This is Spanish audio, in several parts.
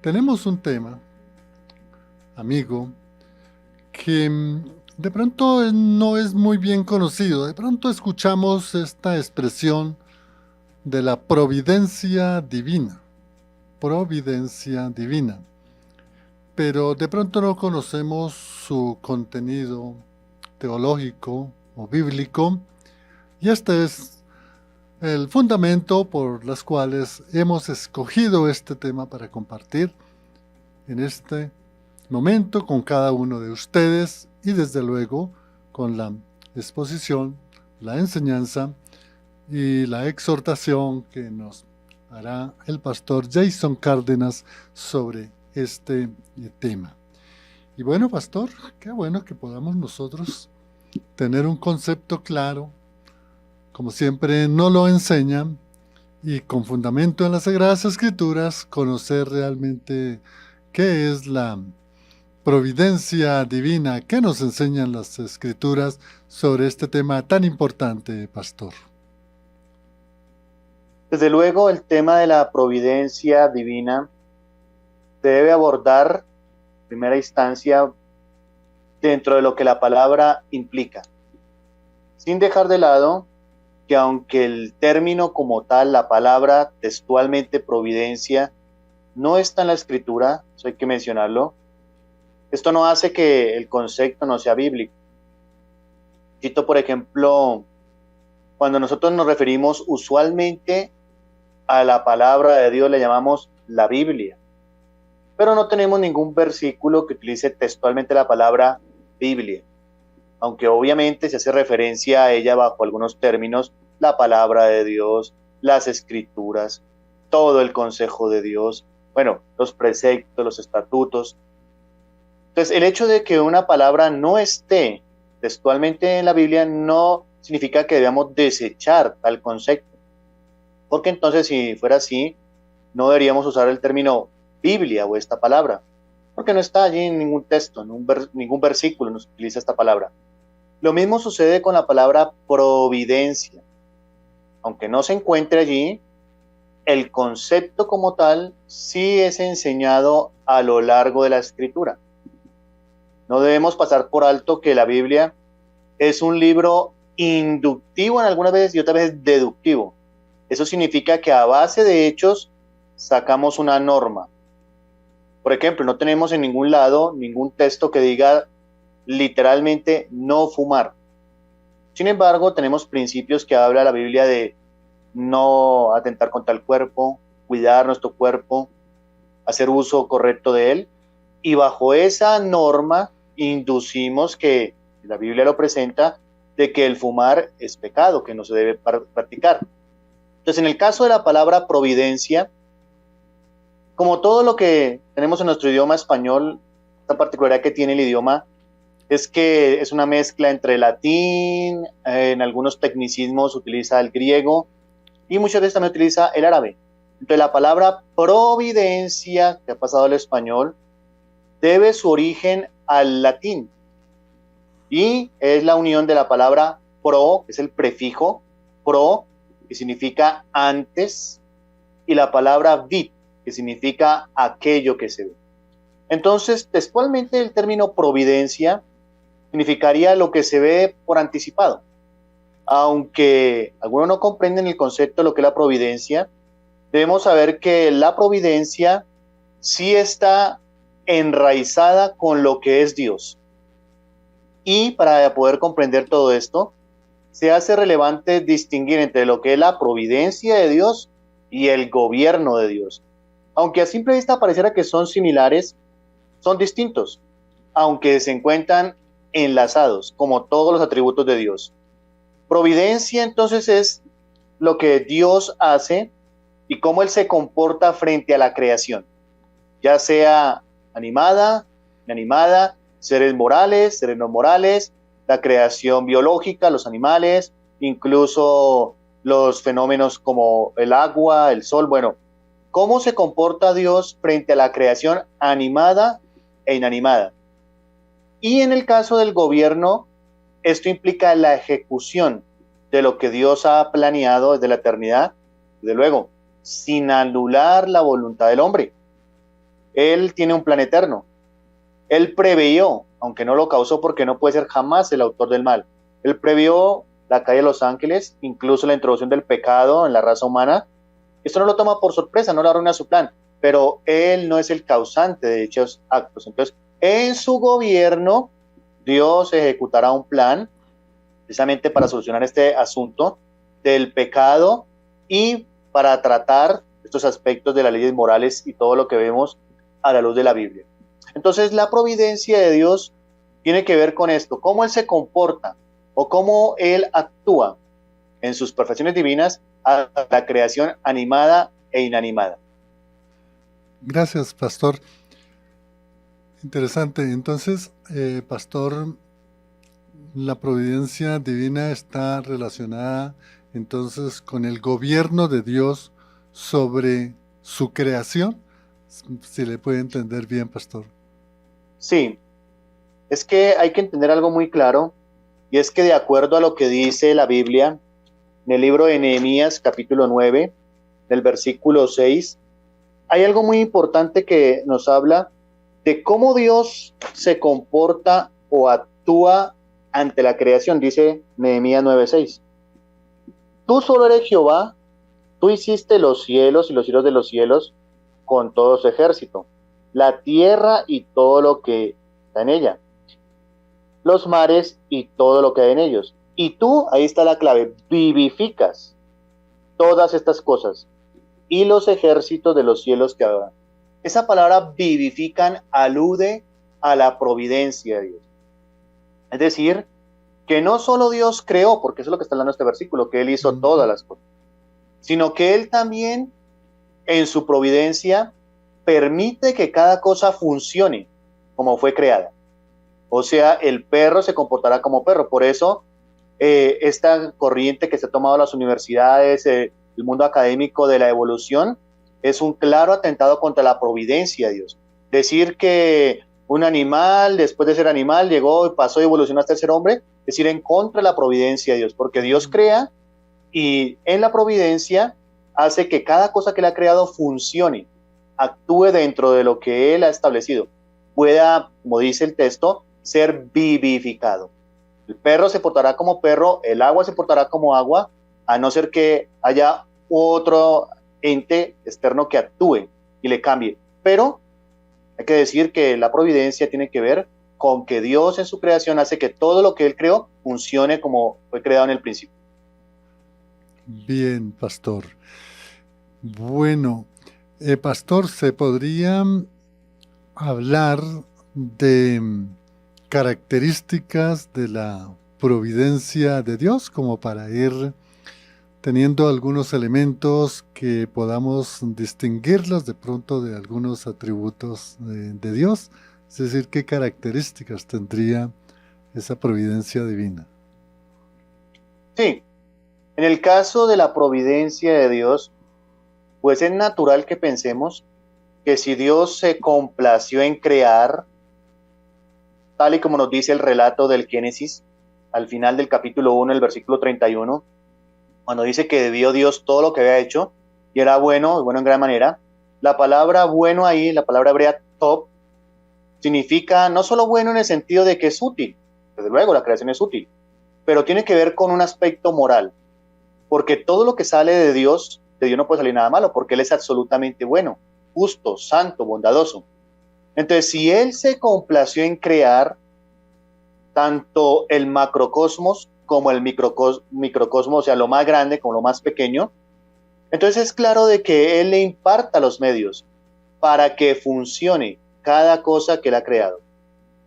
tenemos un tema, amigo, que de pronto no es muy bien conocido. De pronto escuchamos esta expresión de la providencia divina, pero de pronto no conocemos su contenido teológico o bíblico, y este es el fundamento por los cuales hemos escogido este tema para compartir en este momento con cada uno de ustedes y desde luego con la exposición, la enseñanza y la exhortación que nos hará el pastor Jason Cárdenas sobre este tema. Y bueno, pastor, qué bueno que podamos nosotros tener un concepto claro, como siempre nos lo enseñan, y con fundamento en las Sagradas Escrituras, conocer realmente qué es la providencia divina. ¿Qué nos enseñan las Escrituras sobre este tema tan importante, pastor? Desde luego, el tema de la providencia divina se debe abordar en primera instancia dentro de lo que la palabra implica, sin dejar de lado que aunque el término como tal, la palabra textualmente providencia, no está en la Escritura, eso hay que mencionarlo, esto no hace que el concepto no sea bíblico. Cito, por ejemplo, cuando nosotros nos referimos usualmente a la palabra de Dios, le llamamos la Biblia, pero no tenemos ningún versículo que utilice textualmente la palabra Biblia, aunque obviamente se hace referencia a ella bajo algunos términos, la palabra de Dios, las escrituras, todo el consejo de Dios, bueno, los preceptos, los estatutos. Entonces, el hecho de que una palabra no esté textualmente en la Biblia no significa que debamos desechar tal concepto, porque entonces si fuera así, no deberíamos usar el término Biblia o esta palabra, porque no está allí en ningún texto, en ningún versículo nos utiliza esta palabra. Lo mismo sucede con la palabra providencia. Aunque no se encuentre allí, el concepto como tal sí es enseñado a lo largo de la Escritura. No debemos pasar por alto que la Biblia es un libro inductivo en algunas veces y otras veces deductivo. Eso significa que a base de hechos sacamos una norma. Por ejemplo, no tenemos en ningún lado ningún texto que diga literalmente no fumar. Sin embargo, tenemos principios que habla la Biblia de no atentar contra el cuerpo, cuidar nuestro cuerpo, hacer uso correcto de él. Y bajo esa norma inducimos que la Biblia lo presenta de que el fumar es pecado, que no se debe practicar. Entonces, en el caso de la palabra providencia, como todo lo que tenemos en nuestro idioma español, esta particularidad que tiene el idioma es que es una mezcla entre latín, en algunos tecnicismos utiliza el griego y muchas veces también utiliza el árabe. Entonces la palabra providencia, que ha pasado al español, debe su origen al latín y es la unión de la palabra pro, que es el prefijo pro, que significa antes, y la palabra vid, que significa aquello que se ve. Entonces, textualmente el término providencia significaría lo que se ve por anticipado. Aunque algunos no comprenden el concepto de lo que es la providencia, debemos saber que la providencia sí está enraizada con lo que es Dios. Y para poder comprender todo esto, se hace relevante distinguir entre lo que es la providencia de Dios y el gobierno de Dios. Aunque a simple vista pareciera que son similares, son distintos, aunque se encuentran enlazados, como todos los atributos de Dios. Providencia entonces es lo que Dios hace y cómo Él se comporta frente a la creación, ya sea animada, inanimada, seres morales, seres no morales, la creación biológica, los animales, incluso los fenómenos como el agua, el sol. Bueno, ¿cómo se comporta Dios frente a la creación animada e inanimada? Y en el caso del gobierno, esto implica la ejecución de lo que Dios ha planeado desde la eternidad, desde luego, sin anular la voluntad del hombre. Él tiene un plan eterno. Él preveyó, aunque no lo causó porque no puede ser jamás el autor del mal. Él previó la caída de los ángeles, incluso la introducción del pecado en la raza humana. Esto no lo toma por sorpresa, no le arruina su plan, pero Él no es el causante de dichos actos. Entonces, en su gobierno, Dios ejecutará un plan precisamente para solucionar este asunto del pecado y para tratar estos aspectos de las leyes morales y todo lo que vemos a la luz de la Biblia. Entonces, la providencia de Dios tiene que ver con esto, cómo Él se comporta o cómo Él actúa en sus perfecciones divinas a la creación animada e inanimada. Gracias, pastor. Interesante. Entonces, pastor, la providencia divina está relacionada entonces con el gobierno de Dios sobre su creación. Si le puede entender bien, pastor. Sí, es que hay que entender algo muy claro, y es que de acuerdo a lo que dice la Biblia, en el libro de Nehemías, capítulo 9, del versículo 6, hay algo muy importante que nos habla de cómo Dios se comporta o actúa ante la creación, dice Nehemías 9:6. Tú solo eres Jehová, tú hiciste los cielos y los cielos de los cielos con todo su ejército, la tierra y todo lo que está en ella, los mares y todo lo que hay en ellos. Y tú, ahí está la clave, vivificas todas estas cosas y los ejércitos de los cielos que hagan. Esa palabra vivifican alude a la providencia de Dios. Es decir, que no solo Dios creó, porque eso es lo que está hablando este versículo, que Él hizo todas las cosas, sino que Él también, en su providencia, permite que cada cosa funcione como fue creada. O sea, el perro se comportará como perro. Por eso, esta corriente que se ha tomado en las universidades, el mundo académico de la evolución, es un claro atentado contra la providencia de Dios. Decir que un animal, después de ser animal, llegó y pasó y evolucionó hasta ser hombre, es ir en contra de la providencia de Dios, porque Dios crea y en la providencia hace que cada cosa que Él ha creado funcione, actúe dentro de lo que Él ha establecido, pueda, como dice el texto, ser vivificado. El perro se portará como perro, el agua se portará como agua, a no ser que haya otro ente externo que actúe y le cambie. Pero hay que decir que la providencia tiene que ver con que Dios en su creación hace que todo lo que Él creó funcione como fue creado en el principio. Bien, pastor. Bueno, pastor, ¿se podría hablar de características de la providencia de Dios como para ir teniendo algunos elementos que podamos distinguirlos de pronto de algunos atributos de Dios? Es decir, ¿qué características tendría esa providencia divina? Sí, en el caso de la providencia de Dios, pues es natural que pensemos que si Dios se complació en crear, tal y como nos dice el relato del Génesis, al final del capítulo 1, el versículo 31, cuando dice que vio Dios todo lo que había hecho y era bueno, bueno en gran manera, la palabra bueno ahí, la palabra hebrea top, significa no solo bueno en el sentido de que es útil, desde luego la creación es útil, pero tiene que ver con un aspecto moral, porque todo lo que sale de Dios no puede salir nada malo, porque Él es absolutamente bueno, justo, santo, bondadoso. Entonces, si Él se complació en crear tanto el macrocosmos como el microcosmos, o sea, lo más grande como lo más pequeño, entonces es claro de que Él le imparta los medios para que funcione cada cosa que Él ha creado.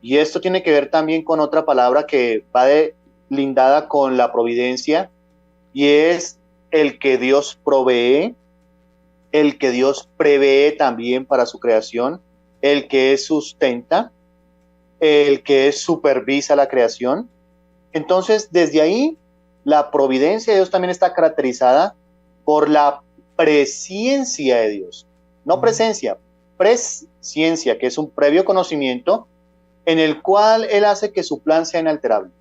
Y esto tiene que ver también con otra palabra que va lindada con la providencia, y es el que Dios provee, el que Dios prevé también para su creación, el que sustenta, el que supervisa la creación. Entonces, desde ahí, la providencia de Dios también está caracterizada por la presciencia de Dios. No presencia, presciencia, que es un previo conocimiento en el cual Él hace que su plan sea inalterable.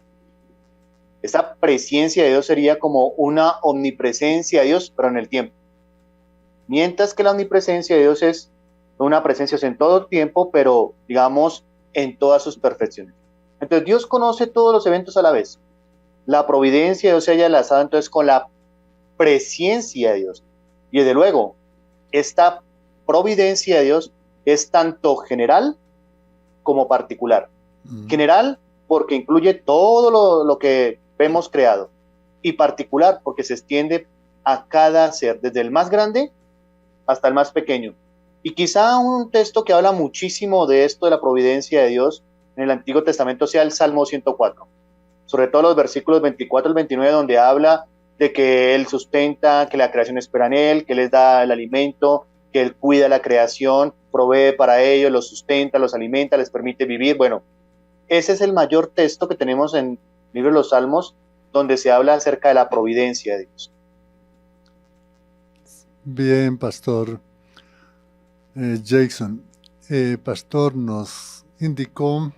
Esta presciencia de Dios sería como una omnipresencia de Dios, pero en el tiempo. Mientras que la omnipresencia de Dios es una presencia en todo tiempo, pero digamos en todas sus perfecciones. Entonces Dios conoce todos los eventos a la vez. La providencia de Dios se haya enlazado entonces con la presciencia de Dios. Y desde luego, esta providencia de Dios es tanto general como particular. General porque incluye todo lo que vemos creado, y particular porque se extiende a cada ser, desde el más grande hasta el más pequeño. Y quizá un texto que habla muchísimo de esto, de la providencia de Dios, en el Antiguo Testamento sea el Salmo 104, sobre todo los versículos 24 al 29, donde habla de que Él sustenta, que la creación espera en Él, que les da el alimento, que Él cuida la creación, provee para ellos, los sustenta, los alimenta, les permite vivir. Bueno, ese es el mayor texto que tenemos en el libro de los Salmos, donde se habla acerca de la providencia de Dios. Bien, Pastor Jason. Pastor nos indicó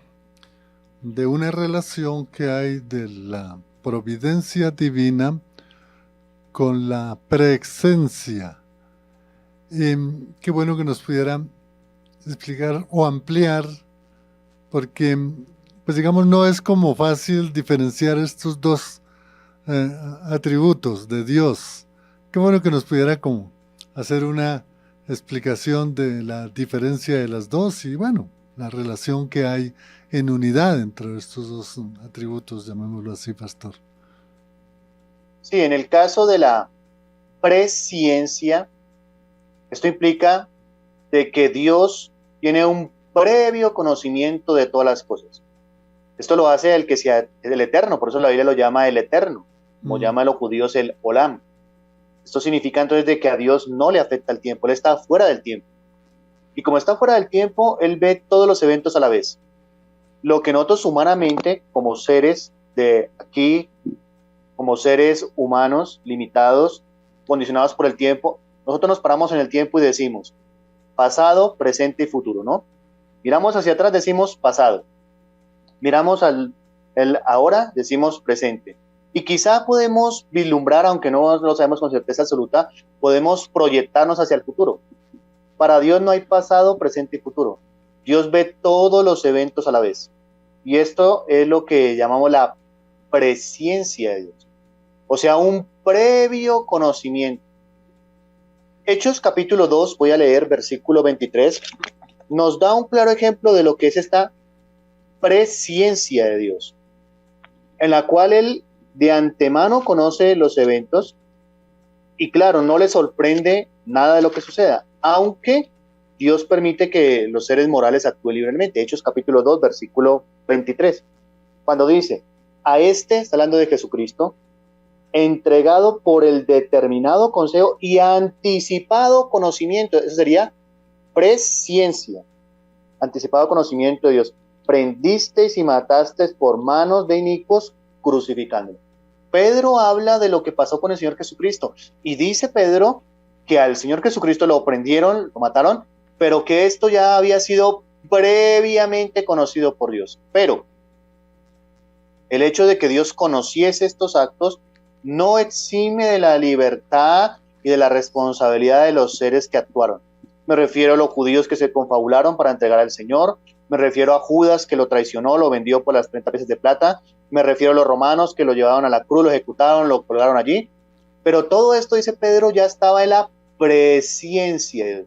de una relación que hay de la providencia divina con la presencia. Qué bueno que nos pudiera explicar o ampliar, porque, pues digamos, no es como fácil diferenciar estos dos atributos de Dios. Qué bueno que nos pudiera como hacer una explicación de la diferencia de las dos y, bueno, la relación que hay en unidad entre estos dos atributos, llamémoslo así, Pastor. Sí, en el caso de la presciencia, esto implica de que Dios tiene un previo conocimiento de todas las cosas. Esto lo hace el que sea el eterno, por eso la Biblia lo llama el eterno, como llaman los judíos el Olam. Esto significa entonces de que a Dios no le afecta el tiempo, Él está fuera del tiempo. Y como está fuera del tiempo, Él ve todos los eventos a la vez. Lo que nosotros humanamente, como seres de aquí, como seres humanos limitados, condicionados por el tiempo, nosotros nos paramos en el tiempo y decimos pasado, presente y futuro, ¿no? Miramos hacia atrás, decimos pasado. Miramos al ahora, decimos presente. Y quizá podemos vislumbrar, aunque no lo sabemos con certeza absoluta, podemos proyectarnos hacia el futuro. Para Dios no hay pasado, presente y futuro. Dios ve todos los eventos a la vez. Y esto es lo que llamamos la presciencia de Dios. O sea, un previo conocimiento. Hechos capítulo 2, voy a leer versículo 23, nos da un claro ejemplo de lo que es esta presciencia de Dios, en la cual Él de antemano conoce los eventos y claro, no le sorprende nada de lo que suceda, aunque Dios permite que los seres morales actúen libremente. Hechos capítulo 2, versículo 23, cuando dice, a este, está hablando de Jesucristo, entregado por el determinado consejo y anticipado conocimiento, eso sería presciencia, anticipado conocimiento de Dios, prendisteis y matasteis por manos de inicuos, crucificándolo. Pedro habla de lo que pasó con el Señor Jesucristo, y dice Pedro que al Señor Jesucristo lo prendieron, lo mataron, pero que esto ya había sido previamente conocido por Dios. Pero el hecho de que Dios conociese estos actos no exime de la libertad y de la responsabilidad de los seres que actuaron. Me refiero a los judíos que se confabularon para entregar al Señor, me refiero a Judas que lo traicionó, lo vendió por las 30 piezas de plata, me refiero a los romanos que lo llevaron a la cruz, lo ejecutaron, lo colgaron allí. Pero todo esto, dice Pedro, ya estaba en la presciencia.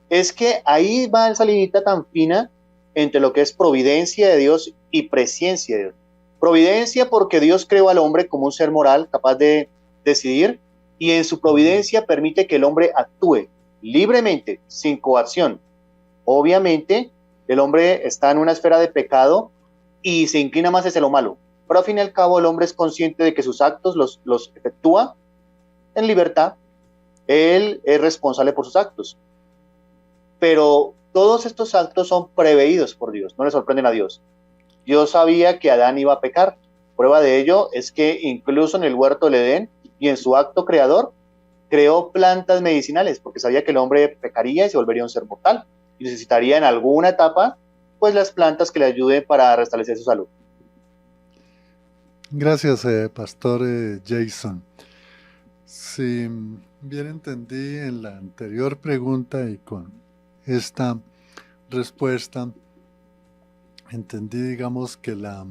Es que ahí va esa linita tan fina entre lo que es providencia de Dios y presciencia de Dios. Providencia porque Dios creó al hombre como un ser moral capaz de decidir y en su providencia permite que el hombre actúe libremente, sin coacción. Obviamente, el hombre está en una esfera de pecado y se inclina más hacia lo malo, pero al fin y al cabo el hombre es consciente de que sus actos los efectúa en libertad. Él es responsable por sus actos. Pero todos estos actos son preveídos por Dios, no le sorprenden a Dios. Dios sabía que Adán iba a pecar. Prueba de ello es que incluso en el huerto del Edén y en su acto creador, creó plantas medicinales porque sabía que el hombre pecaría y se volvería un ser mortal y necesitaría en alguna etapa pues las plantas que le ayuden para restablecer su salud. Gracias, Pastor Jason. Si bien entendí en la anterior pregunta y con esta respuesta, entendí, digamos, que la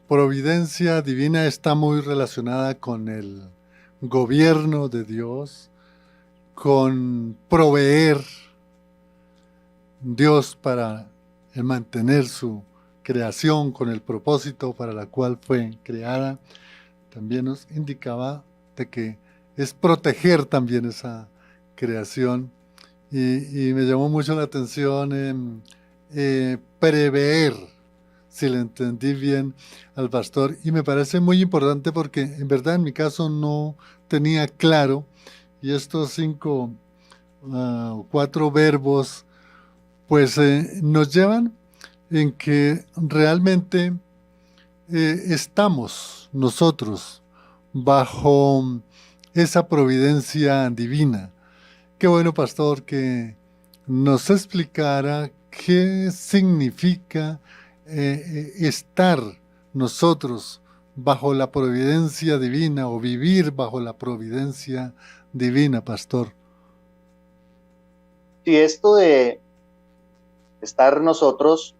providencia divina está muy relacionada con el gobierno de Dios, con proveer Dios para mantener su creación con el propósito para la cual fue creada. También nos indicaba de que es proteger también esa creación, y me llamó mucho la atención prever, si le entendí bien al pastor, y me parece muy importante porque en verdad en mi caso no tenía claro, y estos 5 o 4 verbos pues nos llevan en que realmente estamos nosotros bajo esa providencia divina. Qué bueno, pastor, que nos explicara qué significa estar nosotros bajo la providencia divina o vivir bajo la providencia divina, pastor. Si esto de estar nosotros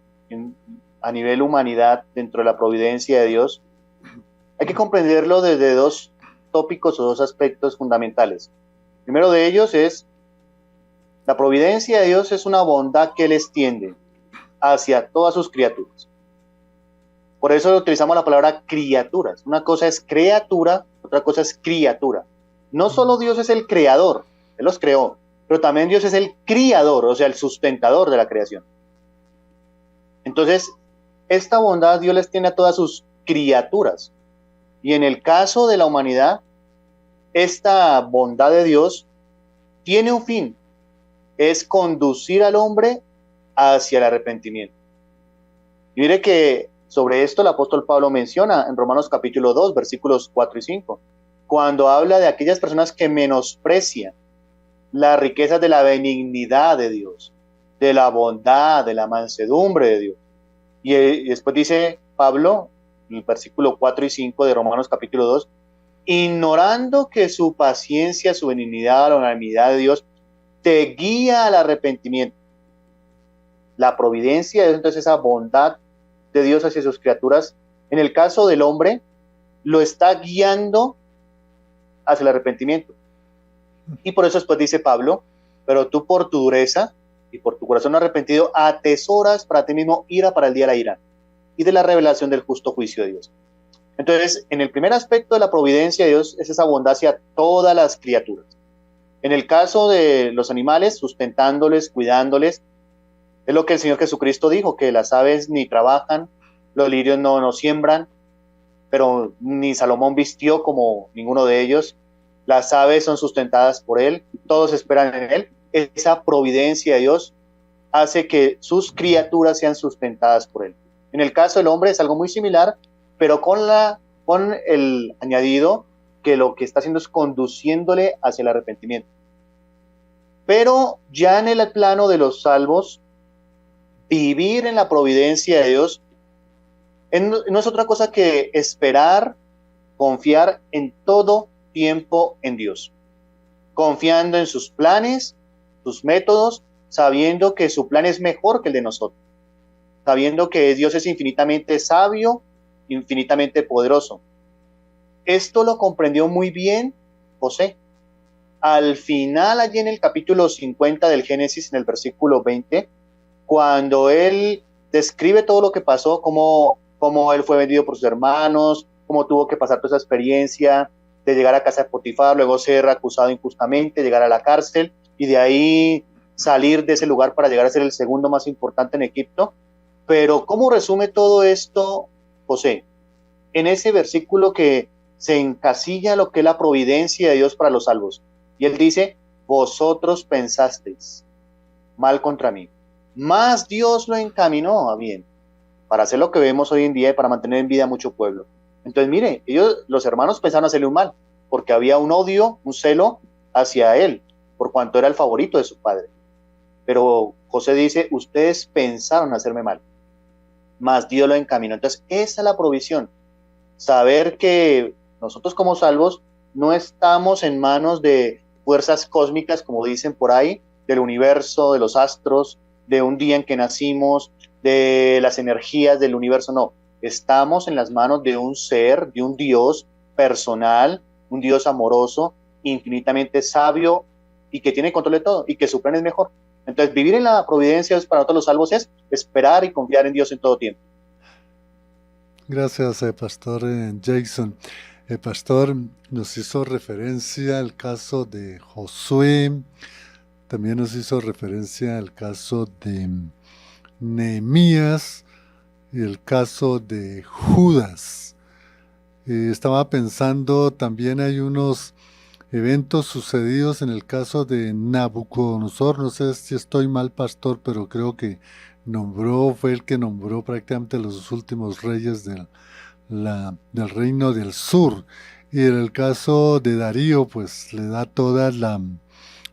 a nivel humanidad dentro de la providencia de Dios, hay que comprenderlo desde 2 tópicos o 2 aspectos fundamentales. El primero de ellos es la providencia de Dios es una bondad que Él extiende hacia todas sus criaturas. Por eso utilizamos la palabra criaturas. Una cosa es criatura, otra cosa es criatura. No solo Dios es el creador, Él los creó, pero también Dios es el criador, o sea, el sustentador de la creación. Entonces, esta bondad Dios les tiene a todas sus criaturas. Y en el caso de la humanidad, esta bondad de Dios tiene un fin, es conducir al hombre hacia el arrepentimiento. Y mire que sobre esto el apóstol Pablo menciona en Romanos capítulo 2, versículos 4 y 5, cuando habla de aquellas personas que menosprecian las riquezas de la benignidad de Dios, de la bondad, de la mansedumbre de Dios. Y después dice Pablo, en el versículo 4 y 5 de Romanos capítulo 2, ignorando que su paciencia, su benignidad, la longanimidad de Dios te guía al arrepentimiento. La providencia es entonces esa bondad de Dios hacia sus criaturas. En el caso del hombre, lo está guiando hacia el arrepentimiento. Y por eso después dice Pablo, pero tú por tu dureza y por tu corazón arrepentido atesoras para ti mismo ira para el día de la ira y de la revelación del justo juicio de Dios. Entonces, en el primer aspecto de la providencia de Dios es esa bondad hacia todas las criaturas. En el caso de los animales, sustentándoles, cuidándoles, es lo que el Señor Jesucristo dijo, que las aves ni trabajan, los lirios no siembran, pero ni Salomón vistió como ninguno de ellos. Las aves son sustentadas por Él, todos esperan en Él. Esa providencia de Dios hace que sus criaturas sean sustentadas por Él. En el caso del hombre es algo muy similar, pero con el añadido que lo que está haciendo es conduciéndole hacia el arrepentimiento. Pero ya en el plano de los salvos, vivir en la providencia de Dios no es otra cosa que esperar, confiar en todo tiempo en Dios, confiando en sus planes, sus métodos, sabiendo que su plan es mejor que el de nosotros, sabiendo que Dios es infinitamente sabio, infinitamente poderoso. Esto lo comprendió muy bien José. Al final, allí en el capítulo 50 del Génesis, en el versículo 20, cuando él describe todo lo que pasó, cómo él fue vendido por sus hermanos, cómo tuvo que pasar toda esa experiencia de llegar a casa de Potifar, luego ser acusado injustamente, llegar a la cárcel y de ahí salir de ese lugar para llegar a ser el segundo más importante en Egipto. Pero ¿cómo resume todo esto José? En ese versículo que se encasilla lo que es la providencia de Dios para los salvos. Y él dice, vosotros pensasteis mal contra mí, mas Dios lo encaminó a bien, para hacer lo que vemos hoy en día y para mantener en vida a mucho pueblo. Entonces, mire, los hermanos pensaron hacerle un mal, porque había un odio, un celo hacia él, por cuanto era el favorito de su padre. Pero José dice, ustedes pensaron hacerme mal, mas Dios lo encaminó. Entonces, esa es la provisión, saber que nosotros como salvos no estamos en manos de fuerzas cósmicas, como dicen por ahí, del universo, de los astros, de un día en que nacimos, de las energías del universo, no. Estamos en las manos de un ser, de un Dios personal, un Dios amoroso, infinitamente sabio y que tiene control de todo y que su plan es mejor. Entonces, vivir en la providencia para nosotros los salvos es esperar y confiar en Dios en todo tiempo. Gracias, Pastor Jason. El pastor nos hizo referencia al caso de Josué, también nos hizo referencia al caso de Nehemías y el caso de Judas. Estaba pensando, también hay unos eventos sucedidos en el caso de Nabucodonosor. No sé si estoy mal, pastor, pero creo que fue el que nombró prácticamente los últimos reyes del reino del sur. Y en el caso de Darío, pues le da toda la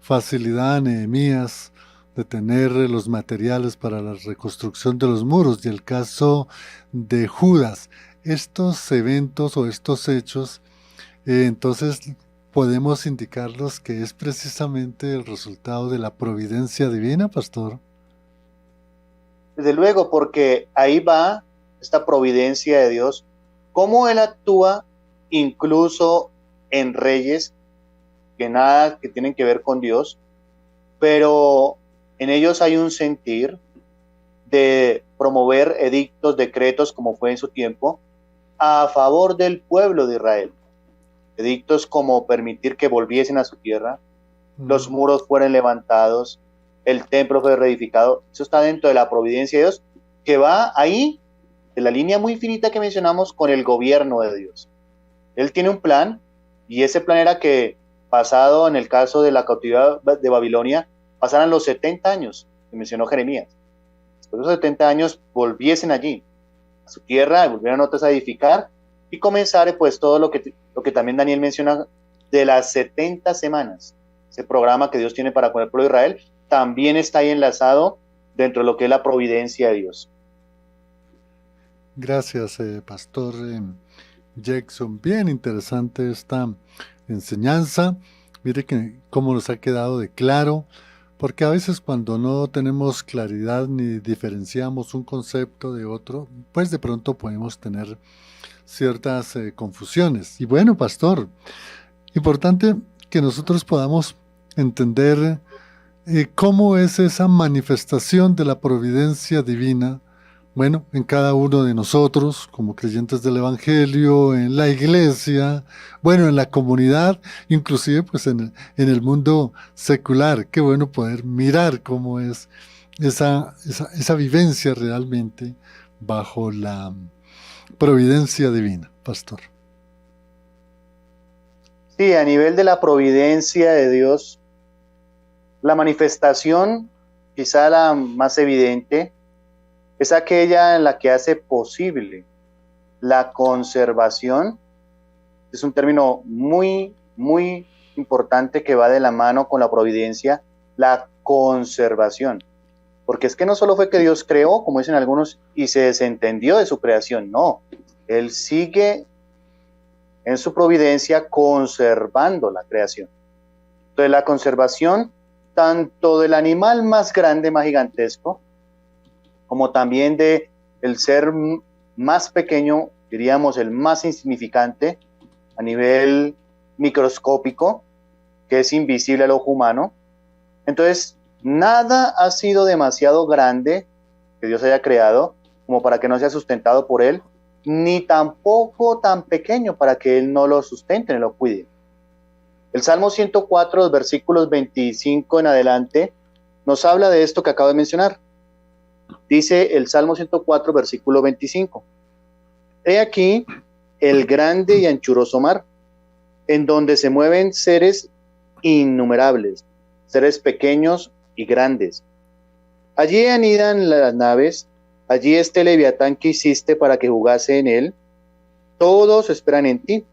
facilidad a Nehemías de tener los materiales para la reconstrucción de los muros. Y el caso de Judas, estos eventos o estos hechos, entonces podemos indicarlos que es precisamente el resultado de la providencia divina, pastor. Desde luego, porque ahí va esta providencia de Dios, cómo Él actúa incluso en reyes que nada que tienen que ver con Dios, pero en ellos hay un sentir de promover edictos, decretos, como fue en su tiempo, a favor del pueblo de Israel. Edictos como permitir que volviesen a su tierra, los muros fueran levantados, el templo fue reedificado. Eso está dentro de la providencia de Dios, que va ahí, de la línea muy finita que mencionamos, con el gobierno de Dios. Él tiene un plan, y ese plan era que, pasado en el caso de la cautividad de Babilonia, pasaran los 70 años, que mencionó Jeremías. Después de los 70 años volviesen allí, a su tierra, y volvieran otros a edificar, y comenzar pues todo lo que también Daniel menciona de las 70 semanas. Ese programa que Dios tiene para con el pueblo de Israel también está ahí enlazado dentro de lo que es la providencia de Dios. Gracias, pastor Jackson. Bien interesante esta enseñanza. Mire que cómo nos ha quedado de claro, porque a veces cuando no tenemos claridad ni diferenciamos un concepto de otro, pues de pronto podemos tener ciertas confusiones. Y bueno, pastor, importante que nosotros podamos entender cómo es esa manifestación de la providencia divina, bueno, en cada uno de nosotros, como creyentes del Evangelio, en la iglesia, bueno, en la comunidad, inclusive pues en el mundo secular. Qué bueno poder mirar cómo es esa vivencia realmente bajo la providencia divina, pastor. Sí, a nivel de la providencia de Dios, la manifestación, quizá la más evidente, es aquella en la que hace posible la conservación. Es un término muy, muy importante que va de la mano con la providencia, la conservación. Porque es que no solo fue que Dios creó, como dicen algunos, y se desentendió de su creación, no. Él sigue en su providencia conservando la creación. Entonces la conservación tanto del animal más grande, más gigantesco, como también de el ser más pequeño, diríamos el más insignificante a nivel microscópico, que es invisible al ojo humano. Entonces, nada ha sido demasiado grande que Dios haya creado como para que no sea sustentado por Él, ni tampoco tan pequeño para que Él no lo sustente, ni lo cuide. El Salmo 104, los versículos 25 en adelante, nos habla de esto que acabo de mencionar. Dice el Salmo 104, versículo 25. He aquí el grande y anchuroso mar, en donde se mueven seres innumerables, seres pequeños y grandes. Allí anidan las naves, allí este Leviatán que hiciste para que jugase en él. Todos esperan en ti,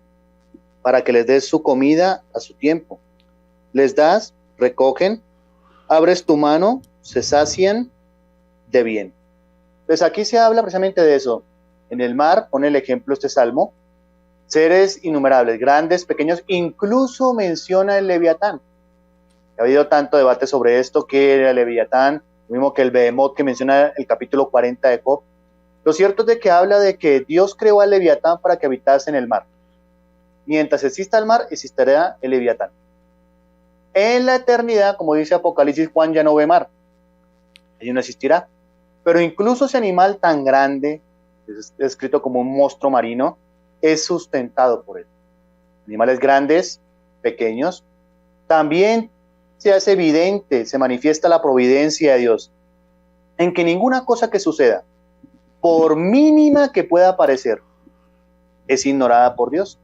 para que les des su comida a su tiempo. Les das, recogen, abres tu mano, se sacian de bien. Pues aquí se habla precisamente de eso. En el mar, pone el ejemplo este salmo, seres innumerables, grandes, pequeños, incluso menciona el Leviatán. Ha habido tanto debate sobre esto, que era el Leviatán, lo mismo que el Behemoth que menciona el capítulo 40 de Job. Lo cierto es de que habla de que Dios creó al Leviatán para que habitase en el mar. Mientras exista el mar, existirá el Leviatán. En la eternidad, como dice Apocalipsis, Juan ya no ve mar. Allí no existirá. Pero incluso ese animal tan grande, es descrito como un monstruo marino, es sustentado por él. Animales grandes, pequeños. También se hace evidente, se manifiesta la providencia de Dios, en que ninguna cosa que suceda, por mínima que pueda parecer, es ignorada por Dios.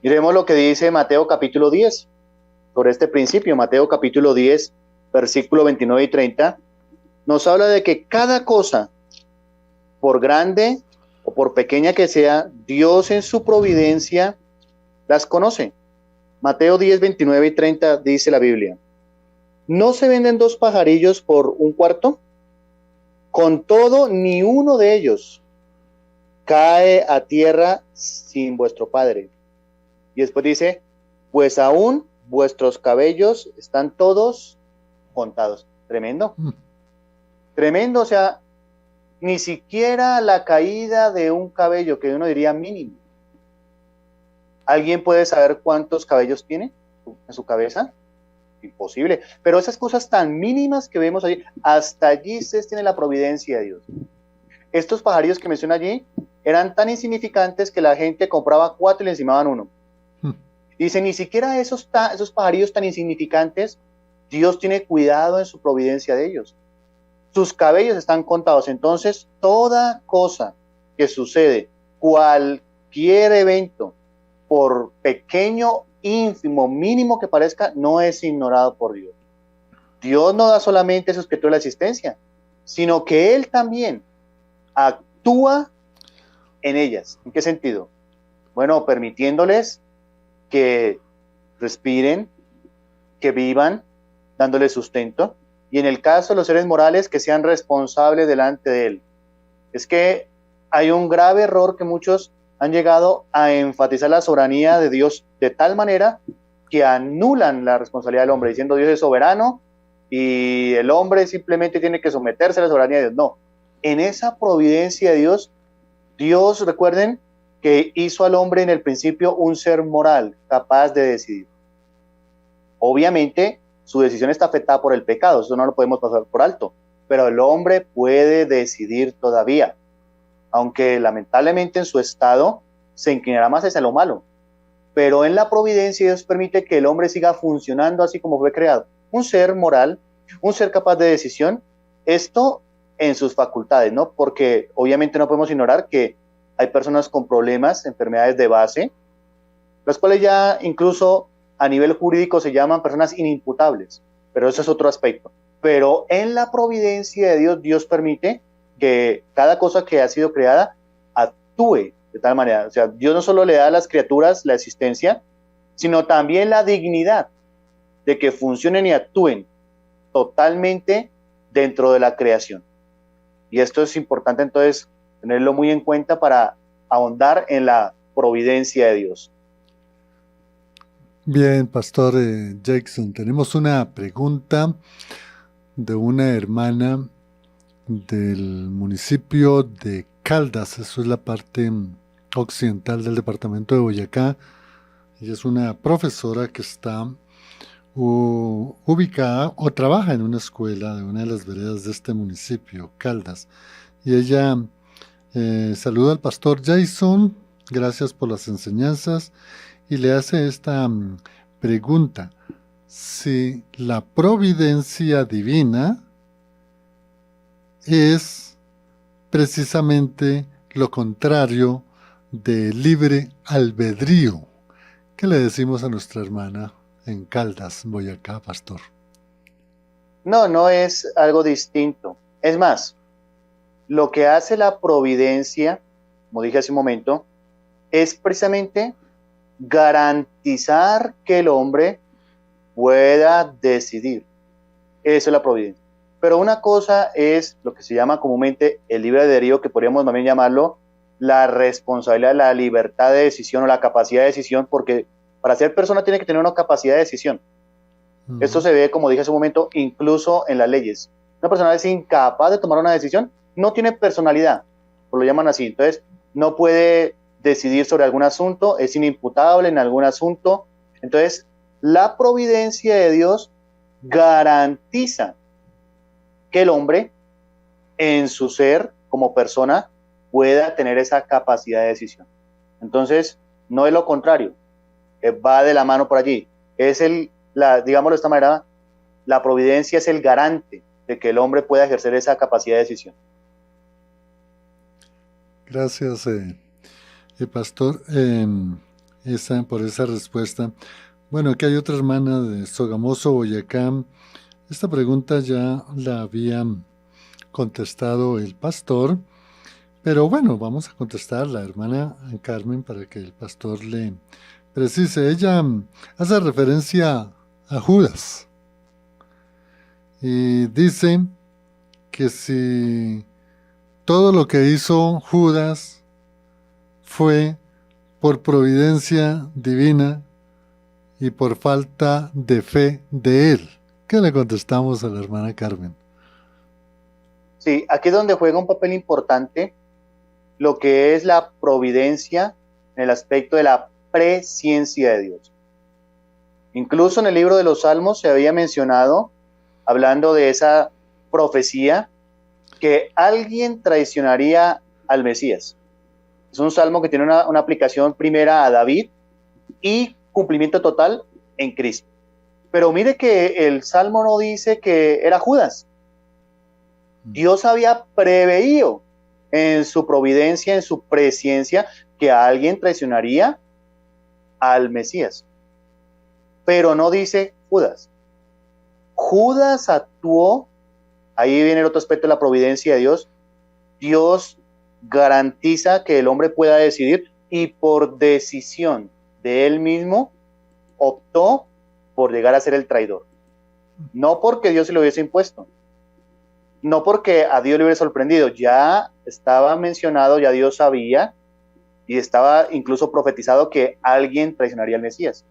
Miremos lo que dice Mateo capítulo 10, sobre este principio. Mateo capítulo 10, versículo 29 y 30, nos habla de que cada cosa, por grande o por pequeña que sea, Dios en su providencia las conoce. Mateo 10, 29 y 30 dice la Biblia: ¿no se venden 2 pajarillos por 1 cuarto? Con todo, ni uno de ellos cae a tierra sin vuestro Padre. Y después dice: pues aún vuestros cabellos están todos contados. Tremendo. Tremendo, o sea, ni siquiera la caída de un cabello, que uno diría mínimo. ¿Alguien puede saber cuántos cabellos tiene en su cabeza? Imposible. Pero esas cosas tan mínimas que vemos allí, hasta allí se tiene la providencia de Dios. Estos pajarillos que menciona allí eran tan insignificantes que la gente compraba 4 y le encimaban 1. Dice, ni siquiera esos pajarillos tan insignificantes, Dios tiene cuidado en su providencia de ellos. Sus cabellos están contados. Entonces, toda cosa que sucede, cualquier evento, por pequeño, ínfimo, mínimo que parezca, no es ignorado por Dios. Dios no da solamente esos que tuvo la existencia, sino que Él también actúa en ellas. ¿En qué sentido? Bueno, permitiéndoles que respiren, que vivan, dándoles sustento, y en el caso de los seres morales, que sean responsables delante de Él. Es que hay un grave error que muchos han llegado a enfatizar la soberanía de Dios de tal manera que anulan la responsabilidad del hombre, diciendo Dios es soberano y el hombre simplemente tiene que someterse a la soberanía de Dios. No, en esa providencia de Dios, Dios, recuerden, que hizo al hombre en el principio un ser moral, capaz de decidir. Obviamente, su decisión está afectada por el pecado, eso no lo podemos pasar por alto, pero el hombre puede decidir todavía, aunque lamentablemente en su estado se inclinará más hacia lo malo. Pero en la providencia Dios permite que el hombre siga funcionando así como fue creado. Un ser moral, un ser capaz de decisión, esto en sus facultades, ¿no? Porque obviamente no podemos ignorar que hay personas con problemas, enfermedades de base, las cuales ya incluso a nivel jurídico se llaman personas inimputables, pero eso es otro aspecto. Pero en la providencia de Dios, Dios permite que cada cosa que ha sido creada actúe de tal manera. O sea, Dios no solo le da a las criaturas la existencia, sino también la dignidad de que funcionen y actúen totalmente dentro de la creación. Y esto es importante entonces tenerlo muy en cuenta para ahondar en la providencia de Dios. Bien, Pastor Jackson, tenemos una pregunta de una hermana del municipio de Caldas, eso es la parte occidental del departamento de Boyacá. Ella es una profesora que está ubicada o trabaja en una escuela de una de las veredas de este municipio, Caldas. Y ella saluda al Pastor Jason, gracias por las enseñanzas, y le hace esta pregunta: si la providencia divina es precisamente lo contrario del libre albedrío. ¿Qué le decimos a nuestra hermana en Caldas, Boyacá, Pastor? No, no es algo distinto. Es más, lo que hace la providencia, como dije hace un momento, es precisamente garantizar que el hombre pueda decidir. Eso es la providencia. Pero una cosa es lo que se llama comúnmente el libre albedrío, que podríamos también llamarlo la responsabilidad, la libertad de decisión o la capacidad de decisión, porque para ser persona tiene que tener una capacidad de decisión. Esto se ve, como dije hace un momento, incluso en las leyes. Una persona es incapaz de tomar una decisión, no tiene personalidad, o lo llaman así. Entonces, no puede decidir sobre algún asunto, es inimputable en algún asunto. Entonces, la providencia de Dios garantiza que el hombre, en su ser como persona, pueda tener esa capacidad de decisión. Entonces, no es lo contrario, va de la mano por allí. Es digámoslo de esta manera, la providencia es el garante de que el hombre pueda ejercer esa capacidad de decisión. Gracias, pastor, por esa respuesta. Bueno, aquí hay otra hermana de Sogamoso, Boyacá. Esta pregunta ya la había contestado el pastor, pero bueno, vamos a contestar la hermana Carmen para que el pastor le precise. Ella hace referencia a Judas y dice que si todo lo que hizo Judas fue por providencia divina y por falta de fe de él. ¿Qué le contestamos a la hermana Carmen? Sí, aquí es donde juega un papel importante lo que es la providencia en el aspecto de la presciencia de Dios. Incluso en el libro de los Salmos se había mencionado, hablando de esa profecía, que alguien traicionaría al Mesías. Es un salmo que tiene una aplicación primera a David y cumplimiento total en Cristo. Pero mire que el salmo no dice que era Judas. Dios había preveído en su providencia, en su presciencia, que alguien traicionaría al Mesías. Pero no dice Judas. Judas actuó, ahí viene el otro aspecto de la providencia de Dios. Dios garantiza que el hombre pueda decidir y por decisión de él mismo optó por llegar a ser el traidor. No porque Dios se lo hubiese impuesto, no porque a Dios le hubiera sorprendido, ya estaba mencionado, ya Dios sabía y estaba incluso profetizado que alguien traicionaría al Mesías.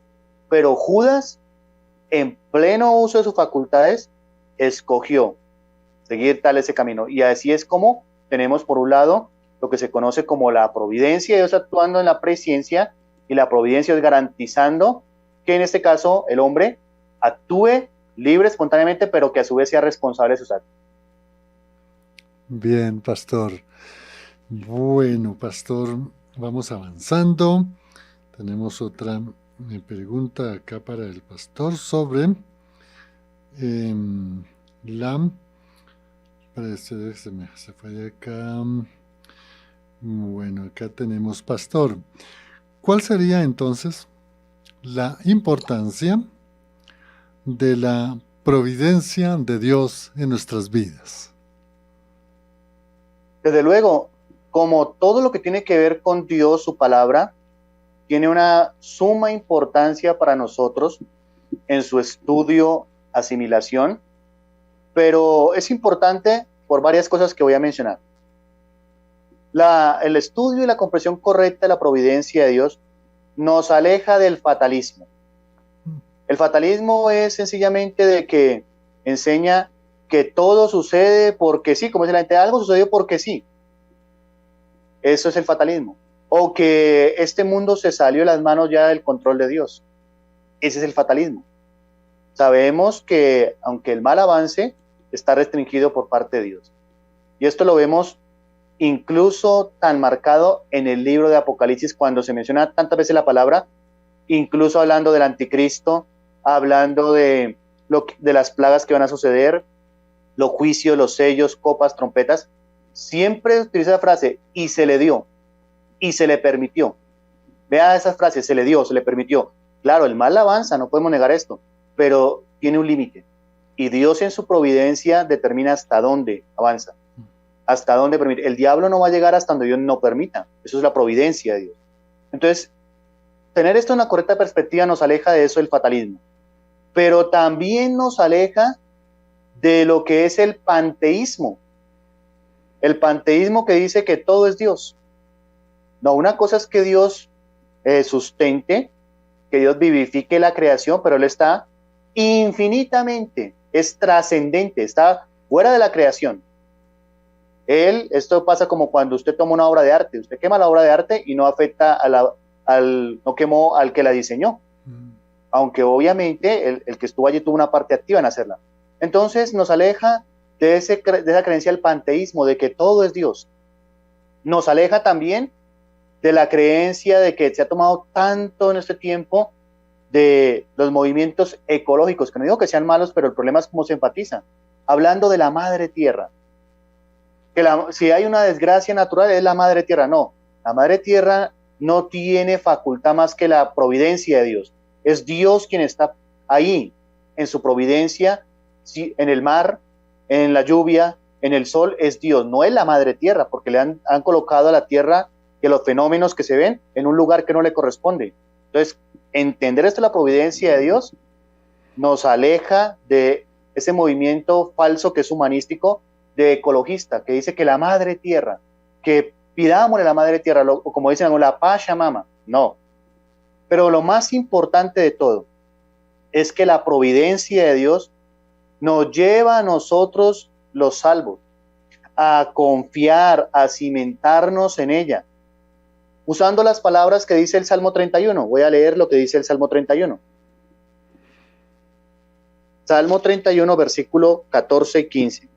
Pero Judas, en pleno uso de sus facultades, escogió seguir tal ese camino. Y así es como tenemos por un lado lo que se conoce como la providencia de Dios actuando en la presciencia, y la providencia es garantizando que en este caso el hombre actúe libre, espontáneamente, pero que a su vez sea responsable de sus actos. Bien, pastor. Bueno, pastor, vamos avanzando. Tenemos otra pregunta acá para el pastor sobre parece se fue de acá. Bueno, acá tenemos, pastor, ¿cuál sería entonces la importancia de la providencia de Dios en nuestras vidas? Desde luego, como todo lo que tiene que ver con Dios, su palabra, tiene una suma importancia para nosotros en su estudio, asimilación, pero es importante por varias cosas que voy a mencionar. El estudio y la comprensión correcta de la providencia de Dios nos aleja del fatalismo. El fatalismo es sencillamente de que enseña que todo sucede porque sí, como dice la gente, algo sucedió porque sí. Eso es el fatalismo. O que este mundo se salió de las manos ya del control de Dios. Ese es el fatalismo. Sabemos que aunque el mal avance, está restringido por parte de Dios. Y esto lo vemos incluso tan marcado en el libro de Apocalipsis, cuando se menciona tantas veces la palabra, incluso hablando del anticristo, hablando de las plagas que van a suceder, los juicios, los sellos, copas, trompetas, siempre utiliza la frase, y se le dio, y se le permitió. Vea esas frases, se le dio, se le permitió. Claro, el mal avanza, no podemos negar esto, pero tiene un límite. Y Dios en su providencia determina hasta dónde avanza, hasta dónde permite. El diablo no va a llegar hasta donde Dios no permita. Eso es la providencia de Dios. Entonces, tener esto en una correcta perspectiva nos aleja de eso el fatalismo, pero también nos aleja de lo que es el panteísmo. El panteísmo que dice que todo es Dios. No, una cosa es que Dios sustente, que Dios vivifique la creación, pero Él está infinitamente, es trascendente, está fuera de la creación. Esto pasa como cuando usted toma una obra de arte, usted quema la obra de arte y no afecta no quemó al que la diseñó, aunque obviamente el que estuvo allí tuvo una parte activa en hacerla. Entonces nos aleja de esa creencia del panteísmo, de que todo es Dios. Nos aleja también de la creencia de que se ha tomado tanto en este tiempo de los movimientos ecológicos, que no digo que sean malos, pero el problema es cómo se enfatiza. Hablando de la madre tierra, que si hay una desgracia natural es la madre tierra. No, la madre tierra no tiene facultad más que la providencia de Dios. Es Dios quien está ahí, en su providencia, en el mar, en la lluvia, en el sol, es Dios, no es la madre tierra, porque le han colocado a la tierra que los fenómenos que se ven en un lugar que no le corresponde. Entonces, entender esto de la providencia de Dios nos aleja de ese movimiento falso que es humanístico, de ecologista, que dice que la madre tierra, que pidámosle a la madre tierra, o como dicen, la Pachamama. No. Pero lo más importante de todo es que la providencia de Dios nos lleva a nosotros, los salvos, a confiar, a cimentarnos en ella. Usando las palabras que dice el Salmo 31. Voy a leer lo que dice el Salmo 31. Salmo 31, versículo 14 y 15.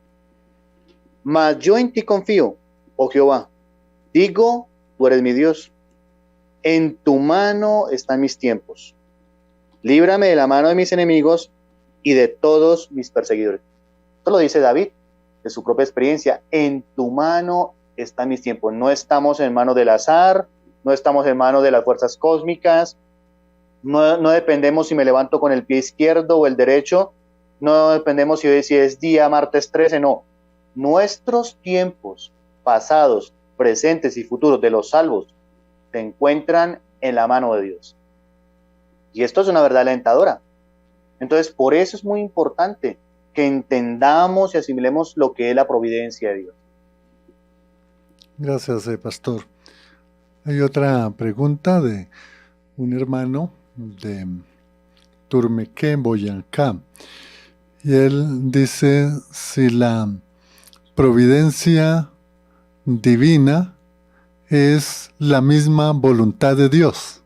Mas yo en ti confío, oh Jehová. Digo, tú eres mi Dios. En tu mano están mis tiempos. Líbrame de la mano de mis enemigos y de todos mis perseguidores. Esto lo dice David, de su propia experiencia. En tu mano están mis tiempos. No estamos en manos del azar, no estamos en manos de las fuerzas cósmicas, no dependemos si me levanto con el pie izquierdo o el derecho, no dependemos si es día martes 13, no. Nuestros tiempos pasados, presentes y futuros de los salvos se encuentran en la mano de Dios. Y esto es una verdad alentadora. Entonces, por eso es muy importante que entendamos y asimilemos lo que es la providencia de Dios. Gracias, pastor. Hay otra pregunta de un hermano de Turmequé, Boyacá. Y él dice si la providencia divina es la misma voluntad de Dios.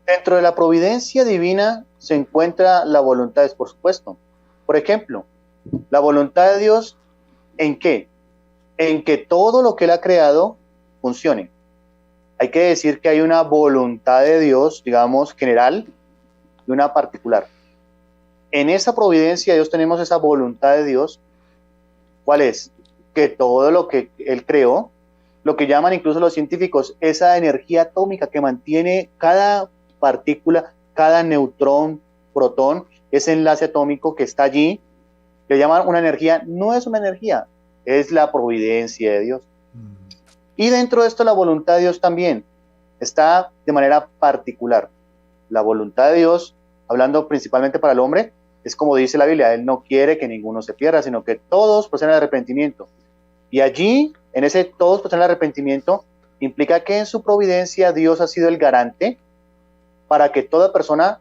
Dentro de la providencia divina se encuentra la voluntad, por supuesto. Por ejemplo, la voluntad de Dios, ¿en qué? En que todo lo que Él ha creado funcione. Hay que decir que hay una voluntad de Dios, digamos, general y una particular. En esa providencia de Dios tenemos esa voluntad de Dios. ¿Cuál es? Que todo lo que Él creó, lo que llaman incluso los científicos, esa energía atómica que mantiene cada partícula, cada neutrón, protón, ese enlace atómico que está allí, que llaman una energía, no es una energía, es la providencia de Dios. Y dentro de esto la voluntad de Dios también está de manera particular. La voluntad de Dios, hablando principalmente para el hombre, es como dice la Biblia, Él no quiere que ninguno se pierda, sino que todos procedan al arrepentimiento. Y allí, en ese todos procedan al arrepentimiento, implica que en su providencia Dios ha sido el garante para que toda persona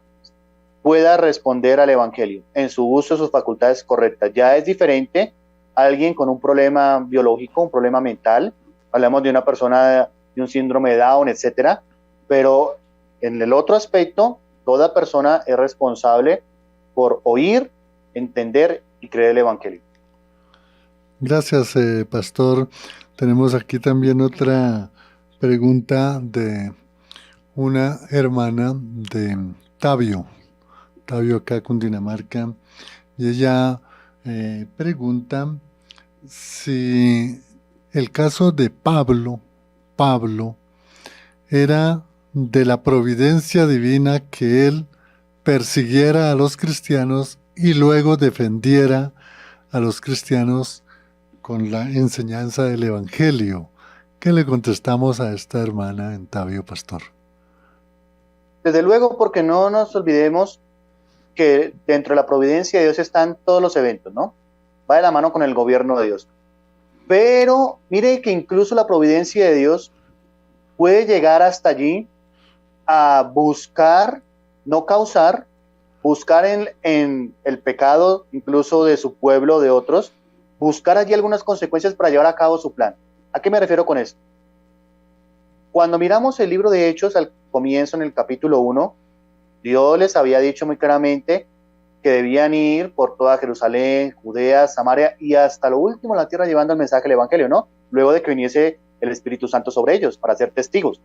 pueda responder al Evangelio en su uso de sus facultades correctas. Ya es diferente a alguien con un problema biológico, un problema mental, hablamos de una persona de un síndrome de Down, etcétera, pero en el otro aspecto, toda persona es responsable por oír, entender y creer el Evangelio. Gracias, pastor. Tenemos aquí también otra pregunta de una hermana de Tabio acá Cundinamarca, y ella pregunta si el caso de Pablo era de la providencia divina que él persiguiera a los cristianos y luego defendiera a los cristianos con la enseñanza del Evangelio. ¿Qué le contestamos a esta hermana en Tabio, pastor? Desde luego, porque no nos olvidemos que dentro de la providencia de Dios están todos los eventos, ¿no? Va de la mano con el gobierno de Dios. Pero mire que incluso la providencia de Dios puede llegar hasta allí a buscar no causar, buscar en el pecado, incluso de su pueblo, de otros, buscar allí algunas consecuencias para llevar a cabo su plan. ¿A qué me refiero con esto? Cuando miramos el libro de Hechos, al comienzo, en el capítulo 1, Dios les había dicho muy claramente que debían ir por toda Jerusalén, Judea, Samaria y hasta lo último la tierra llevando el mensaje del Evangelio, ¿no? Luego de que viniese el Espíritu Santo sobre ellos para ser testigos.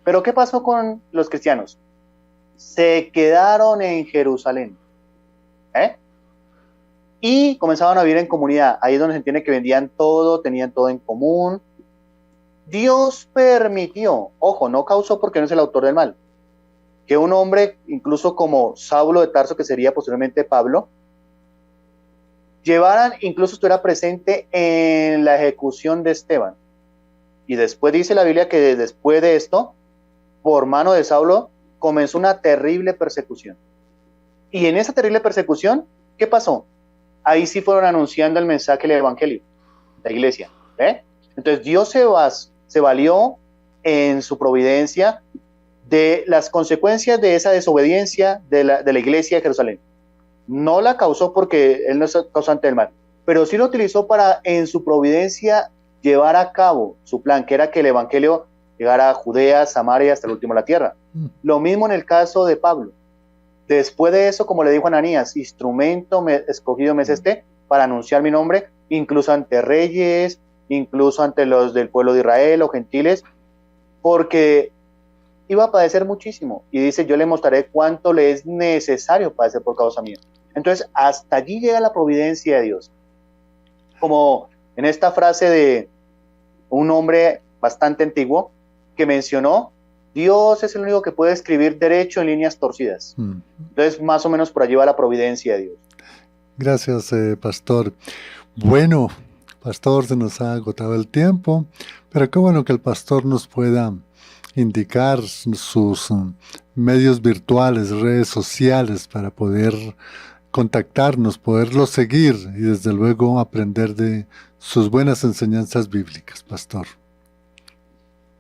Pero ¿qué pasó con los cristianos? Se quedaron en Jerusalén, y comenzaban a vivir en comunidad. Ahí es donde se entiende que vendían todo, tenían todo en común. Dios permitió, ojo, no causó porque no es el autor del mal, que un hombre, incluso como Saulo de Tarso, que sería posteriormente Pablo, llevaran, incluso estuviera presente en la ejecución de Esteban. Y después dice la Biblia que después de esto, por mano de Saulo, comenzó una terrible persecución. Y en esa terrible persecución, ¿qué pasó? Ahí sí fueron anunciando el mensaje del Evangelio, la iglesia. Entonces Dios se valió en su providencia de las consecuencias de esa desobediencia de la iglesia de Jerusalén. No la causó porque él no es causante del mal, pero sí lo utilizó para, en su providencia, llevar a cabo su plan, que era que el Evangelio llegara a Judea, Samaria, hasta el último de la tierra. Lo mismo en el caso de Pablo. Después de eso, como le dijo Ananías, instrumento escogido me es este para anunciar mi nombre, incluso ante reyes, incluso ante los del pueblo de Israel o gentiles, porque iba a padecer muchísimo. Y dice, yo le mostraré cuánto le es necesario padecer por causa mía. Entonces, hasta allí llega la providencia de Dios. Como en esta frase de un hombre bastante antiguo que mencionó, Dios es el único que puede escribir derecho en líneas torcidas. Entonces, más o menos por allí va la providencia de Dios. Gracias, pastor. Bueno, pastor, se nos ha agotado el tiempo, pero qué bueno que el pastor nos pueda indicar sus medios virtuales, redes sociales, para poder contactarnos, poderlo seguir y desde luego aprender de sus buenas enseñanzas bíblicas, pastor.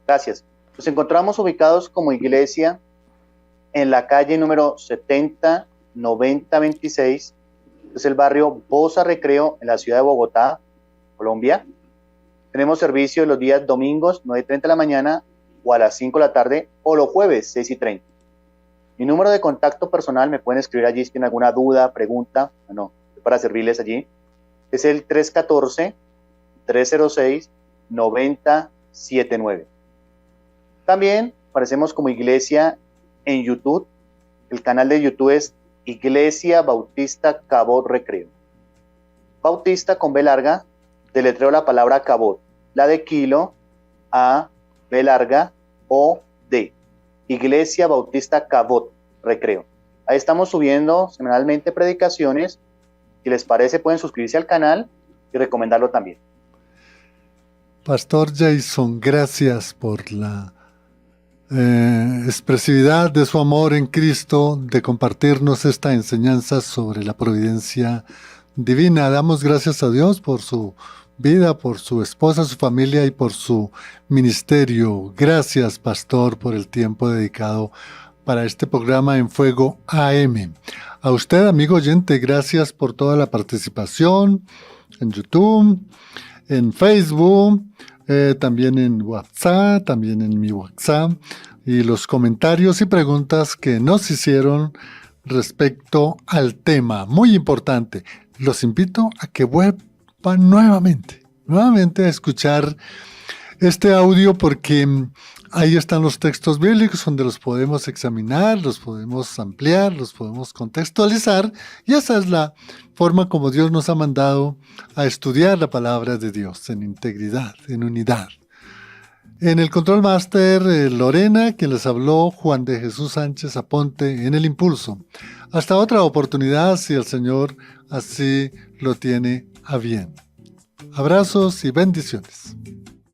Gracias. Nos encontramos ubicados como iglesia en la calle número 709026, es el barrio Bosa Recreo, en la ciudad de Bogotá, Colombia. Tenemos servicio los días domingos, 9:30 de la mañana, o a las 5 de la tarde, o los jueves, 6:30. Mi número de contacto personal, me pueden escribir allí si tienen alguna duda, pregunta, para servirles allí. Es el 314-306-9079. También aparecemos como iglesia en YouTube. El canal de YouTube es Iglesia Bautista Cabot Recreo. Bautista con B larga, deletreo la palabra Cabot, la de kilo, A, B larga, O, D. Iglesia Bautista Cabot Recreo. Ahí estamos subiendo semanalmente predicaciones. Si les parece, pueden suscribirse al canal y recomendarlo también. Pastor Jason, gracias por la expresividad de su amor en Cristo, de compartirnos esta enseñanza sobre la providencia divina. Damos gracias a Dios por su vida, por su esposa, su familia y por su ministerio. Gracias, pastor, por el tiempo dedicado para este programa En Fuego AM. A usted, amigo oyente, gracias por toda la participación en YouTube, en Facebook, también en WhatsApp, también en mi WhatsApp, y los comentarios y preguntas que nos hicieron respecto al tema. Muy importante, los invito a que vuelvan nuevamente a escuchar este audio, porque ahí están los textos bíblicos donde los podemos examinar, los podemos ampliar, los podemos contextualizar, y esa es la forma como Dios nos ha mandado a estudiar la palabra de Dios, en integridad, en unidad. En el Control Master, Lorena, quien les habló, Juan de Jesús Sánchez Aponte en el Impulso. Hasta otra oportunidad, si el Señor así lo tiene a bien. Abrazos y bendiciones.